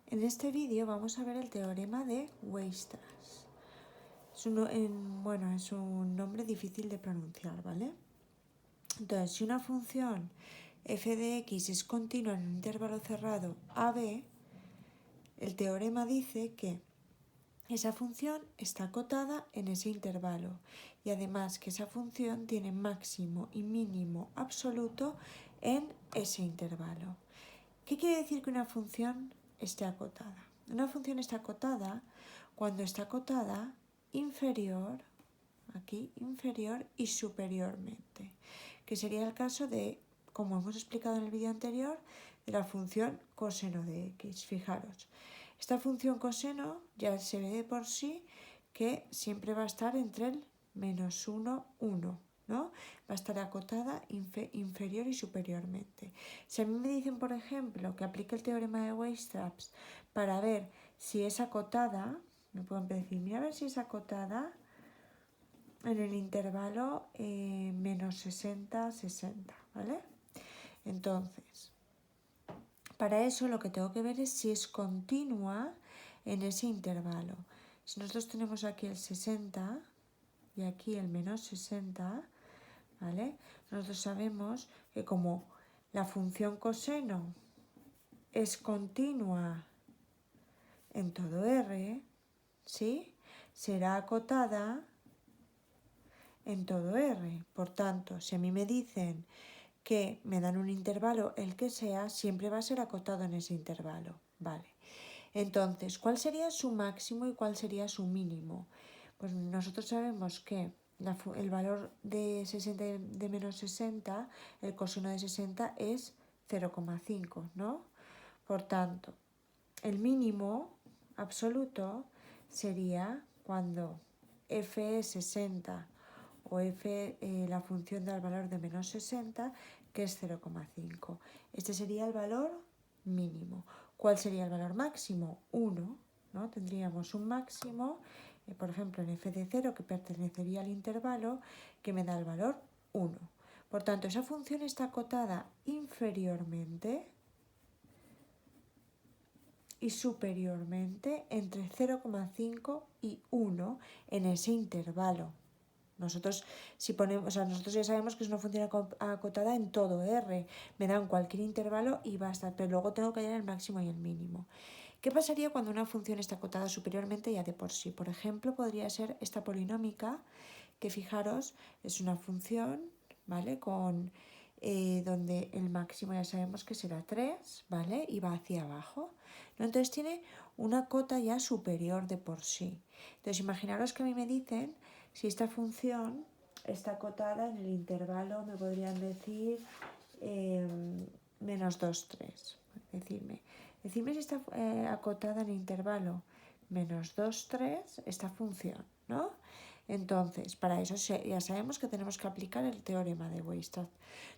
En este vídeo vamos a ver el teorema de Weierstrass. Es un nombre difícil de pronunciar, ¿vale? Entonces, si una función f de x es continua en un intervalo cerrado AB, el teorema dice que esa función está acotada en ese intervalo y además que esa función tiene máximo y mínimo absoluto en ese intervalo. ¿Qué quiere decir que una función esté acotada? Una función está acotada cuando está acotada inferior, aquí inferior y superiormente, que sería el caso de, como hemos explicado en el vídeo anterior, de la función coseno de x. Fijaros, esta función coseno ya se ve de por sí que siempre va a estar entre el -1, 1. ¿No? Va a estar acotada inferior y superiormente. Si a mí me dicen, por ejemplo, que aplique el teorema de Weierstrass para ver si es acotada, me pueden decir, mira a ver si es acotada en el intervalo -60, 60, ¿vale? Entonces, para eso lo que tengo que ver es si es continua en ese intervalo. Si nosotros tenemos aquí el 60 y aquí el -60, ¿vale? Nosotros sabemos que como la función coseno es continua en todo R, ¿sí? Será acotada en todo R. Por tanto, si a mí me dicen que me dan un intervalo, el que sea, siempre va a ser acotado en ese intervalo, ¿vale? Entonces, ¿cuál sería su máximo y cuál sería su mínimo? Pues nosotros sabemos que el valor de 60 de -60, el coseno de 60 es 0,5, ¿no? Por tanto, el mínimo absoluto sería cuando f es 60 o f la función da el valor de -60, que es 0,5. Este sería el valor mínimo. ¿Cuál sería el valor máximo? 1, ¿no? Tendríamos un máximo, por ejemplo, en f de 0, que pertenecería al intervalo, que me da el valor 1. Por tanto, esa función está acotada inferiormente y superiormente entre 0,5 y 1 en ese intervalo. Nosotros ya sabemos que es una función acotada en todo R, me dan cualquier intervalo y basta, pero luego tengo que hallar el máximo y el mínimo. ¿Qué pasaría cuando una función está acotada superiormente ya de por sí? Por ejemplo, podría ser esta polinómica, que fijaros, es una función, ¿vale? Donde el máximo ya sabemos que será 3, ¿vale? Y va hacia abajo, ¿no? Entonces tiene una cota ya superior de por sí. Entonces imaginaros que a mí me dicen si esta función está acotada en el intervalo, me podrían decir -2, 3. Decidme si está acotada en el intervalo -2, 3 esta función, ¿no? Entonces, para eso ya sabemos que tenemos que aplicar el teorema de Weierstrass.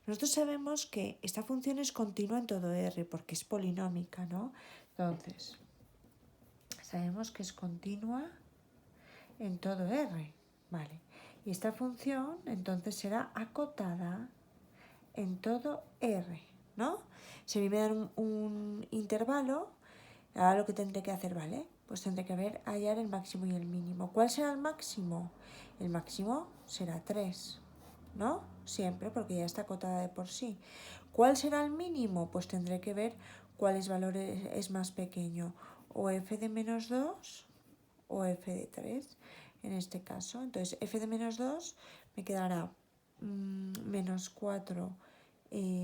Nosotros sabemos que esta función es continua en todo R porque es polinómica, ¿no? Entonces, sabemos que es continua en todo R, ¿vale? Y esta función entonces será acotada en todo R, ¿no? Si a mí me dan un intervalo, ahora lo que tendré que hacer, ¿vale? Pues tendré que hallar el máximo y el mínimo. ¿Cuál será el máximo? El máximo será 3, ¿no? Siempre, porque ya está acotada de por sí. ¿Cuál será el mínimo? Pues tendré que ver cuáles valores es más pequeño, o f de -2 o f de 3 en este caso. Entonces, f de -2 me quedará -4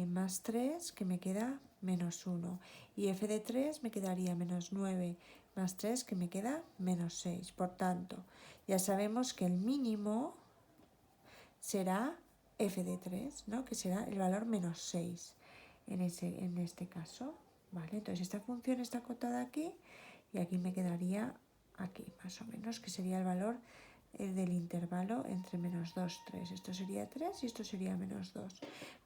más 3, que me queda -1. Y f de 3 me quedaría -9 más 3, que me queda -6. Por tanto, ya sabemos que el mínimo será f de 3, ¿no? Que será el valor -6 en este caso. ¿Vale? Entonces esta función está acotada aquí y aquí me quedaría aquí, más o menos, que sería el valor del intervalo entre -2, 3. Esto sería 3 y esto sería -2.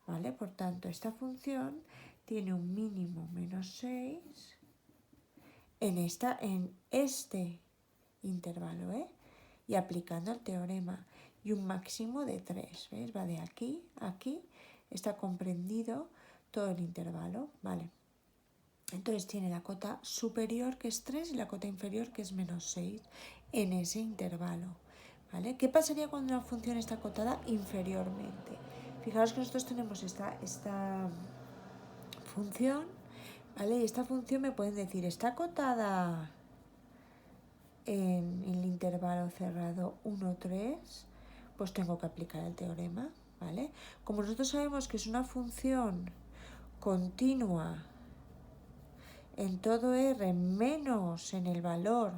¿Vale? Por tanto, esta función tiene un mínimo -6 en este intervalo, ¿eh? Y aplicando el teorema. Y un máximo de 3, ¿ves? Va de aquí a aquí, está comprendido todo el intervalo, ¿vale? Entonces tiene la cota superior que es 3 y la cota inferior que es -6 en ese intervalo. ¿Vale? ¿Qué pasaría cuando una función está acotada inferiormente? Fijaos que nosotros tenemos esta función, ¿vale? Y esta función me pueden decir, está acotada en el intervalo cerrado 1, 3, pues tengo que aplicar el teorema, ¿vale? Como nosotros sabemos que es una función continua en todo R menos en el valor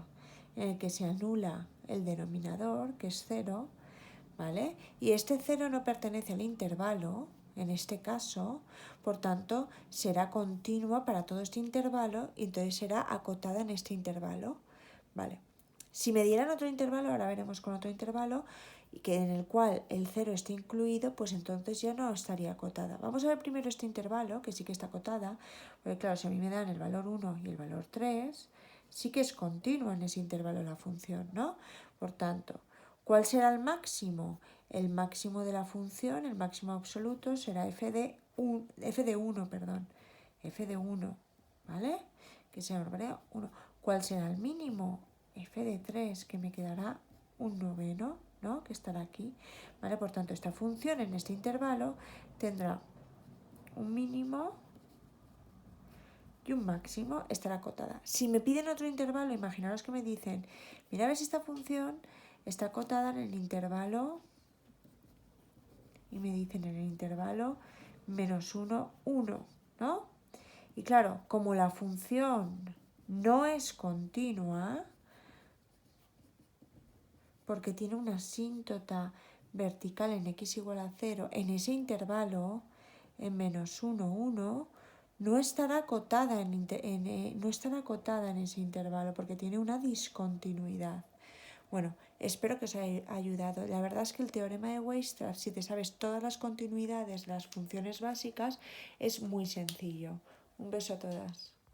en el que se anula el denominador, que es 0, ¿vale? Y este 0 no pertenece al intervalo, en este caso, por tanto, será continua para todo este intervalo y entonces será acotada en este intervalo, ¿vale? Si me dieran otro intervalo, ahora veremos con otro intervalo, que en el cual el 0 esté incluido, pues entonces ya no estaría acotada. Vamos a ver primero este intervalo, que sí que está acotada, porque claro, si a mí me dan el valor 1 y el valor 3, sí que es continua en ese intervalo la función, ¿no? Por tanto, ¿cuál será el máximo? El máximo de la función, el máximo absoluto, será f de 1, perdón, f de 1, ¿vale? Que se llama 1. ¿Cuál será el mínimo? F de 3, que me quedará un noveno, ¿no? Que estará aquí, ¿vale? Por tanto, esta función en este intervalo tendrá un mínimo y un máximo, estará acotada. Si me piden otro intervalo, imaginaros que me dicen, mira a ver si esta función está acotada en el intervalo, y me dicen en el intervalo -1, 1, ¿no? Y claro, como la función no es continua, porque tiene una asíntota vertical en x igual a 0, en ese intervalo, en -1, 1, no estará acotada no estará acotada en ese intervalo porque tiene una discontinuidad. Bueno, espero que os haya ayudado. La verdad es que el teorema de Weierstrass, si te sabes todas las continuidades, las funciones básicas, es muy sencillo. Un beso a todas.